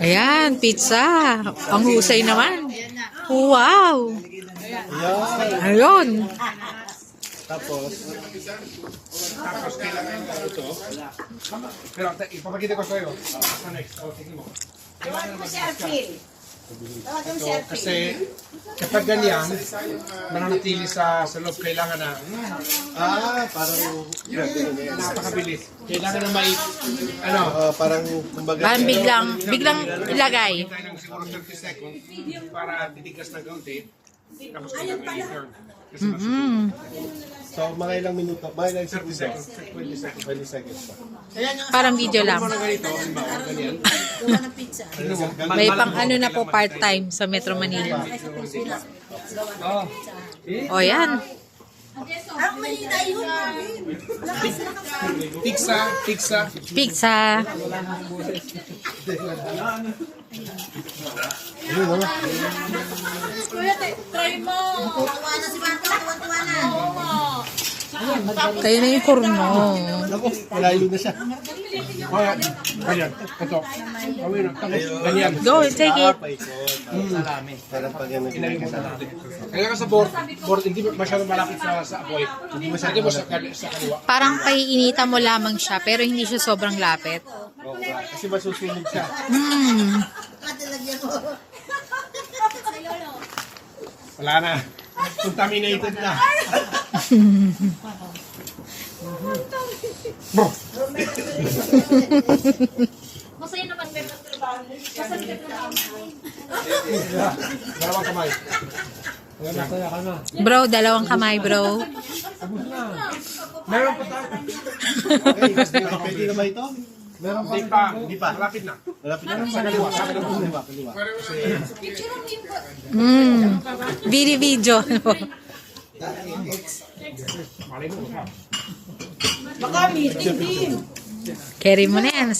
Ayan, pizza. Ang husay naman. Wow. Ayun. Tapos kailangan ito. Pero ipapakita ko sa'yo. Next. Tingin mo. Ito, kasi kapag ganyan, mananatili sa loob, kailangan na parang napakabilis. Kailangan na may parang kumbaga Parang biglang ilagay. tayo ng siguro 30 seconds para titigas ng kaunti. Tapos kailangan i-turn. Kasi so mga ilang minuto, mga ilang 30 seconds, seconds, 20 seconds pa. Parang video lang. Mga ganito, halimbawa, ganyan. Ano mo? May pang ano na po part-time sa Metro Manila. O yan. Pizza. Pizza. Try mo. Tuwa na si Marco, tuwa na. Kayo na yung kurno. Naku, malayo na siya. Kaya, ganyan. Ito. Gawin na. Tapos, ganyan. Go, take it. Parang pag yan Kaya ka sa board, hindi masyadong malapit sa apoy. Hindi mo sa kaliwa. Parang paiinitan mo lamang siya, pero hindi siya sobrang lapit. kasi masusunog siya. Wala na. Contaminated na. Bro. Masaya naman may trabaho. Dalawang kamay. Bro, dalawang kamay, bro. Meron pa tayo. Pwede na ba ito? Meron pa. Hindi pa. Malapit na. Malapit na. Sa kaliwa. Sa kaliwa. Video. Malay mo. Carry mo na yan.